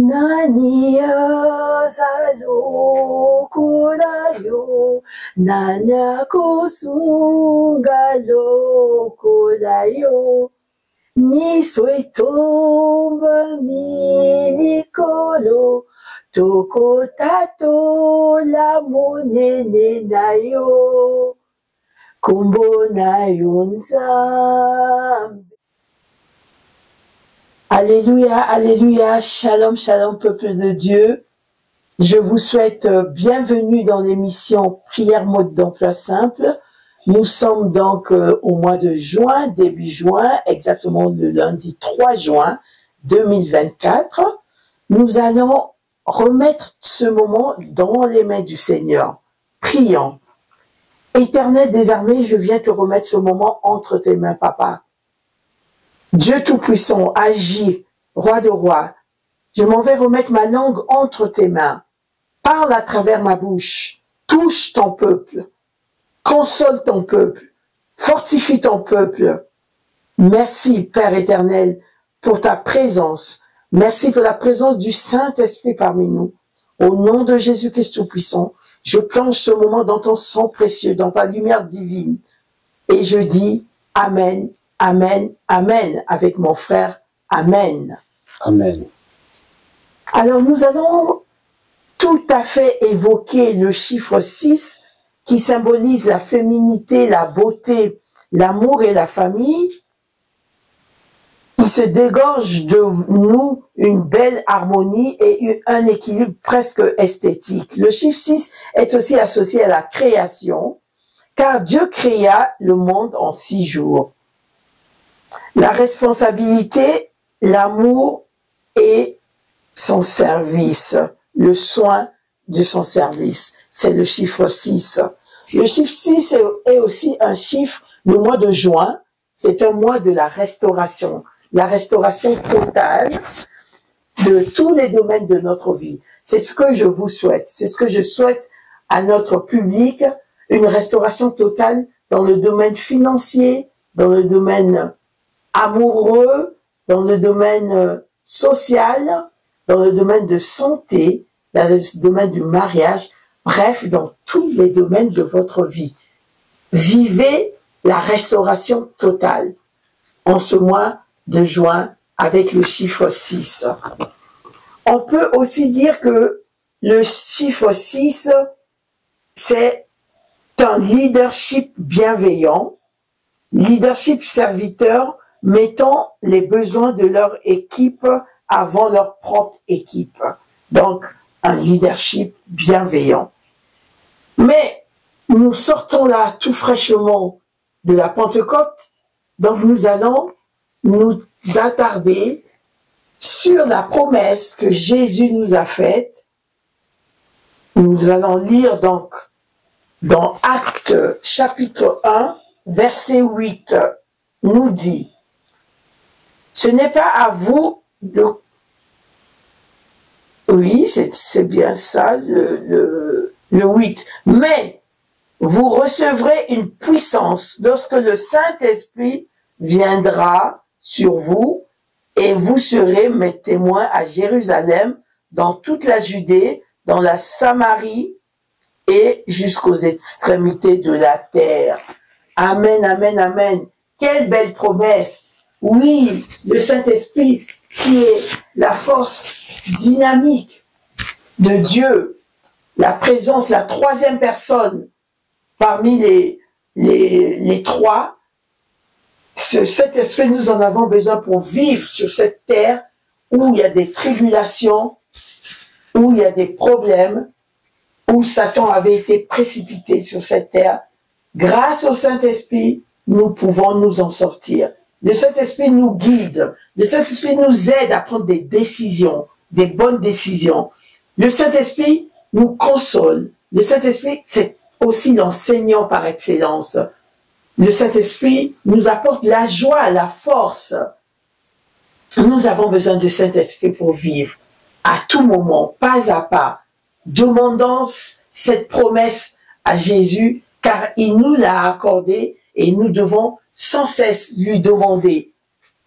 何やさろこだよ、ななこそがろこだよ。みそいとばみにころ、とこたとらもねねなよ。Kumbo na yun zambe. Alléluia, alléluia, shalom, shalom, peuple de Dieu. Je vous souhaite bienvenue dans l'émission Prière mode d'emploi simple. Nous sommes donc au mois de juin, début juin, exactement le lundi 3 juin 2024. Nous allons remettre ce moment dans les mains du Seigneur. Prions. Éternel des armées, je viens te remettre ce moment entre tes mains, papa. Dieu Tout-Puissant, agis, roi de rois. Je m'en vais remettre ma langue entre tes mains. Parle à travers ma bouche. Touche ton peuple. Console ton peuple. Fortifie ton peuple. Merci, Père éternel, pour ta présence. Merci pour la présence du Saint-Esprit parmi nous. Au nom de Jésus-Christ Tout-Puissant, je plonge ce moment dans ton sang précieux, dans ta lumière divine. Et je dis Amen, Amen, Amen avec mon frère. Amen. Amen. Alors nous allons tout à fait évoquer le chiffre 6 qui symbolise la féminité, la beauté, l'amour et la famille. Il se dégorge de nous une belle harmonie et un équilibre presque esthétique. Le chiffre 6 est aussi associé à la création, car Dieu créa le monde en 6 jours. La responsabilité, l'amour et son service, le soin de son service, c'est le chiffre 6. Le chiffre 6 est aussi un chiffre, le mois de juin, c'est un mois de la restauration totale de tous les domaines de notre vie. C'est ce que je vous souhaite. C'est ce que je souhaite à notre public, une restauration totale dans le domaine financier, dans le domaine amoureux, dans le domaine social, dans le domaine de santé, dans le domaine du mariage, bref, dans tous les domaines de votre vie. Vivez la restauration totale en ce mois de juin avec le chiffre 6. On peut aussi dire que le chiffre 6, c'est un leadership bienveillant, leadership serviteur, mettant les besoins de leur équipe avant leur propre équipe. Donc, un leadership bienveillant. Mais nous sortons là tout fraîchement de la Pentecôte, donc nous allons nous attarder sur la promesse que Jésus nous a faite. Nous allons lire donc dans Actes chapitre 1, verset 8, nous dit, « Ce n'est pas à vous de... » Oui, c'est bien ça, le 8. « Mais vous recevrez une puissance lorsque le Saint-Esprit viendra sur vous, et vous serez mes témoins à Jérusalem, dans toute la Judée, dans la Samarie, et jusqu'aux extrémités de la terre. » Amen, amen, amen. Quelle belle promesse. Oui, le Saint-Esprit qui est la force dynamique de Dieu, la présence, la troisième personne parmi les trois. Cet esprit, nous en avons besoin pour vivre sur cette terre où il y a des tribulations, où il y a des problèmes, où Satan avait été précipité sur cette terre. Grâce au Saint-Esprit, nous pouvons nous en sortir. Le Saint-Esprit nous guide. Le Saint-Esprit nous aide à prendre des décisions, des bonnes décisions. Le Saint-Esprit nous console. Le Saint-Esprit, c'est aussi l'enseignant par excellence. Le Saint-Esprit nous apporte la joie, la force. Nous avons besoin du Saint-Esprit pour vivre à tout moment, pas à pas, demandant cette promesse à Jésus, car il nous l'a accordée et nous devons sans cesse lui demander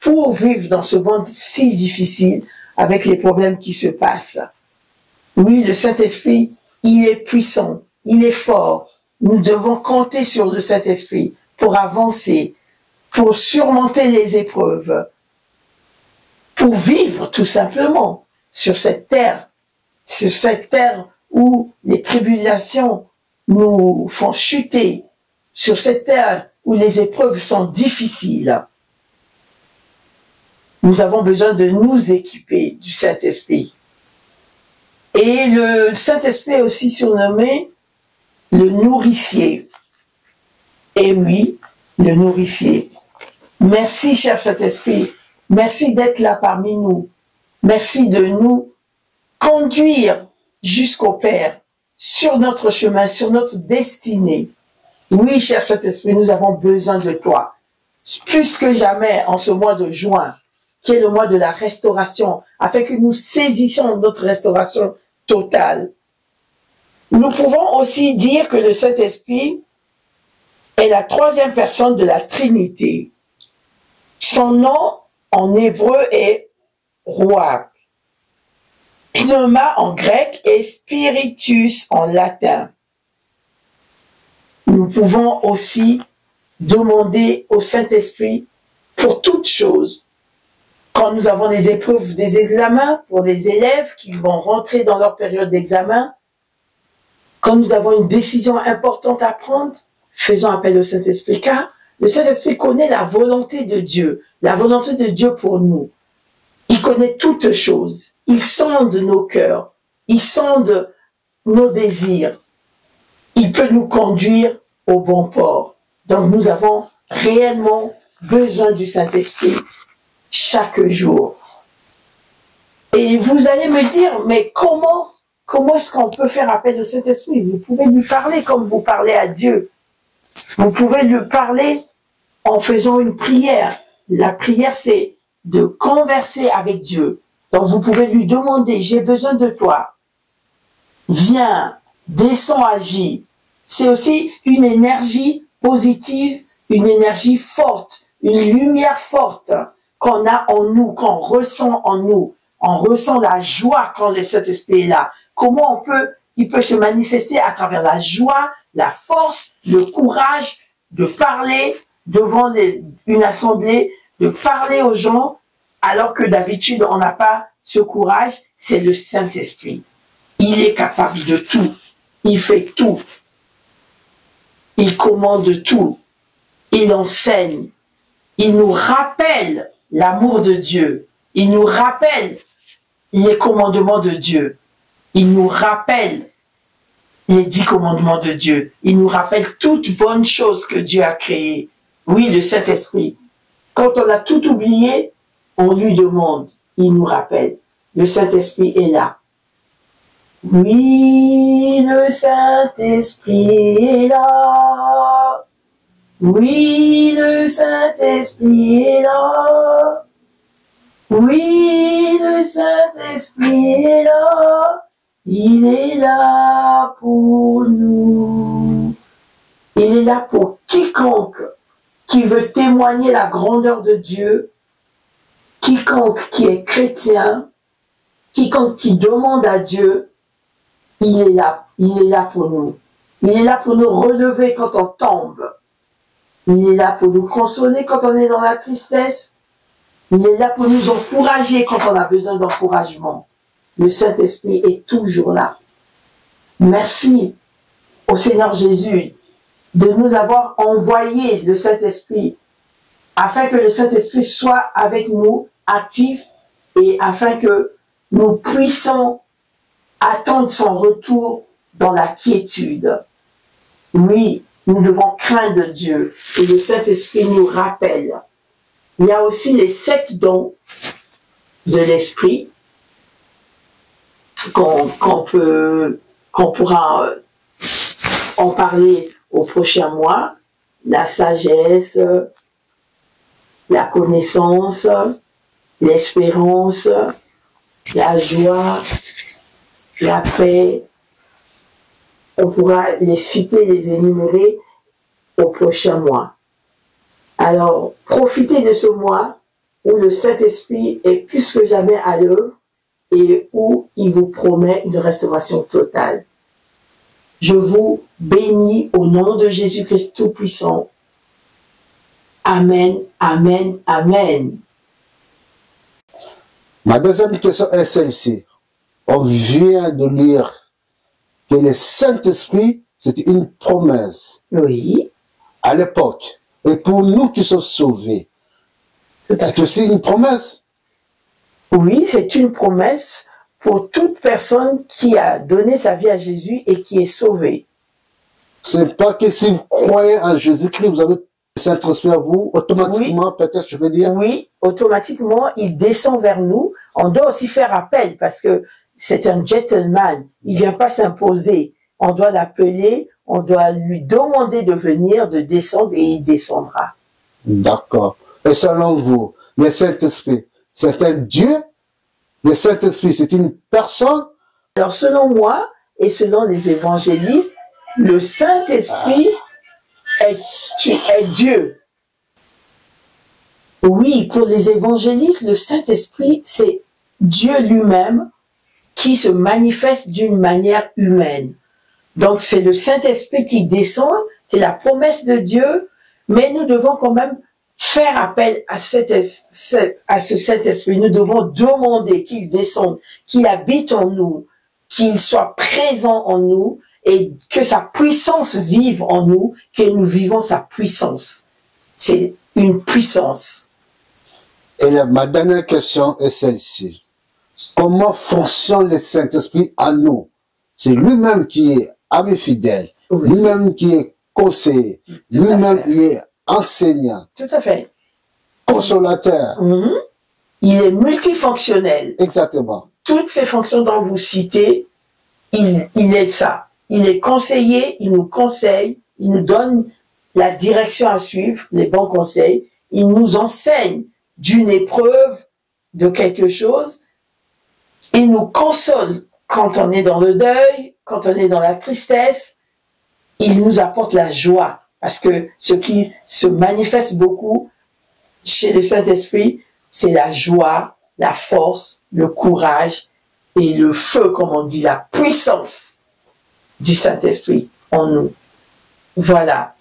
pour vivre dans ce monde si difficile. avec les problèmes qui se passent. Oui, le Saint-Esprit, il est puissant, il est fort. Nous devons compter sur le Saint-Esprit pour avancer, pour surmonter les épreuves, pour vivre tout simplement sur cette terre où les tribulations nous font chuter, sur cette terre où les épreuves sont difficiles. Nous avons besoin de nous équiper du Saint-Esprit. Et le Saint-Esprit est aussi surnommé le nourricier. Et oui, le nourricier. Merci, cher Saint-Esprit. Merci d'être là parmi nous. Merci de nous conduire jusqu'au Père, sur notre chemin, sur notre destinée. Oui, cher Saint-Esprit, nous avons besoin de toi. Plus que jamais en ce mois de juin, qui est le mois de la restauration, afin que nous saisissions notre restauration totale. Nous pouvons aussi dire que le Saint-Esprit est la troisième personne de la Trinité. Son nom en hébreu est Ruach, Pneuma en grec et Spiritus en latin. Nous pouvons aussi demander au Saint-Esprit pour toutes choses. Quand nous avons des épreuves, des examens pour les élèves qui vont rentrer dans leur période d'examen, quand nous avons une décision importante à prendre, faisons appel au Saint-Esprit, car le Saint-Esprit connaît la volonté de Dieu pour nous. Il connaît toutes choses. Il sonde nos cœurs. Il sonde nos désirs. Il peut nous conduire au bon port. Donc nous avons réellement besoin du Saint-Esprit chaque jour. Et vous allez me dire, mais comment est-ce qu'on peut faire appel au Saint-Esprit? Vous pouvez lui parler comme vous parlez à Dieu. Vous pouvez lui parler en faisant une prière. La prière, c'est de converser avec Dieu. Donc vous pouvez lui demander, j'ai besoin de toi. Viens, descends, agis. C'est aussi une énergie positive, une énergie forte, une lumière forte qu'on a en nous, qu'on ressent en nous. On ressent la joie quand le Saint-Esprit est là. Comment il peut se manifester à travers la joie, la force, le courage de parler devant une assemblée, de parler aux gens, alors que d'habitude on n'a pas ce courage. C'est le Saint-Esprit. Il est capable de tout. Il fait tout. Il commande tout. Il enseigne. Il nous rappelle l'amour de Dieu. Il nous rappelle les commandements de Dieu. Il nous rappelle les 10 commandements de Dieu. Il nous rappelle toutes bonnes choses que Dieu a créées. Oui, le Saint-Esprit. Quand on a tout oublié, on lui demande. Il nous rappelle. Le Saint-Esprit est là. Oui, le Saint-Esprit est là. Oui, le Saint-Esprit est là. Oui, le Saint-Esprit est là. Il est là pour nous. Il est là pour quiconque qui veut témoigner la grandeur de Dieu, quiconque qui est chrétien, quiconque qui demande à Dieu, il est là pour nous. Il est là pour nous relever quand on tombe. Il est là pour nous consoler quand on est dans la tristesse. Il est là pour nous encourager quand on a besoin d'encouragement. Le Saint-Esprit est toujours là. Merci au Seigneur Jésus de nous avoir envoyé le Saint-Esprit afin que le Saint-Esprit soit avec nous, actif, et afin que nous puissions attendre son retour dans la quiétude. Oui, nous devons craindre Dieu et le Saint-Esprit nous rappelle. Il y a aussi les 7 dons de l'Esprit qu'on pourra en parler au prochain mois. La sagesse, la connaissance, l'espérance, la joie, la paix. On pourra les citer, les énumérer au prochain mois. Alors, profitez de ce mois où le Saint-Esprit est plus que jamais à l'œuvre et où il vous promet une restauration totale. Je vous bénis au nom de Jésus-Christ Tout-Puissant. Amen, amen, amen. Ma deuxième question est celle-ci. On vient de lire que le Saint-Esprit, c'était une promesse. Oui. À l'époque. Et pour nous qui sommes sauvés, c'est aussi une promesse. Oui, c'est une promesse pour toute personne qui a donné sa vie à Jésus et qui est sauvée. C'est pas que si vous croyez en Jésus-Christ, vous avez le Saint-Esprit à vous, automatiquement, oui. Peut-être, je peux dire. Oui, automatiquement, il descend vers nous. On doit aussi faire appel parce que c'est un gentleman. Il vient pas s'imposer. On doit l'appeler, on doit lui demander de venir, de descendre et il descendra. D'accord. Et selon vous, le Saint-Esprit, c'est un Dieu? Le Saint-Esprit, c'est une personne? Alors, selon moi et selon les évangélistes, le Saint-Esprit est Dieu. Oui, pour les évangélistes, le Saint-Esprit, c'est Dieu lui-même qui se manifeste d'une manière humaine. Donc, c'est le Saint-Esprit qui descend, c'est la promesse de Dieu, mais nous devons quand même faire appel à ce Saint-Esprit. Nous devons demander qu'il descende, qu'il habite en nous, qu'il soit présent en nous et que sa puissance vive en nous, que nous vivons sa puissance. C'est une puissance. Et ma dernière question est celle-ci. Comment fonctionne le Saint-Esprit en nous? C'est lui-même qui est ami fidèle, oui. Lui-même qui est conseiller, lui-même il est enseignant. Tout à fait. Consolateur. Il est multifonctionnel. Exactement. Toutes ces fonctions dont vous citez, il est ça. Il est conseiller, il nous conseille, il nous donne la direction à suivre, les bons conseils. Il nous enseigne d'une épreuve, de quelque chose. Il nous console quand on est dans le deuil, quand on est dans la tristesse. Il nous apporte la joie. Parce que ce qui se manifeste beaucoup chez le Saint-Esprit, c'est la joie, la force, le courage et le feu, comme on dit, la puissance du Saint-Esprit en nous. Voilà.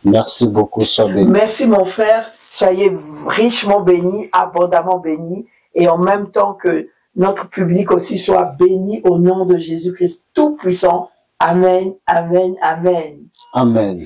Merci beaucoup, sois béni. Merci mon frère, soyez richement bénis, abondamment bénis, et en même temps que notre public aussi soit béni au nom de Jésus-Christ Tout-Puissant. Amen, amen, amen. Amen.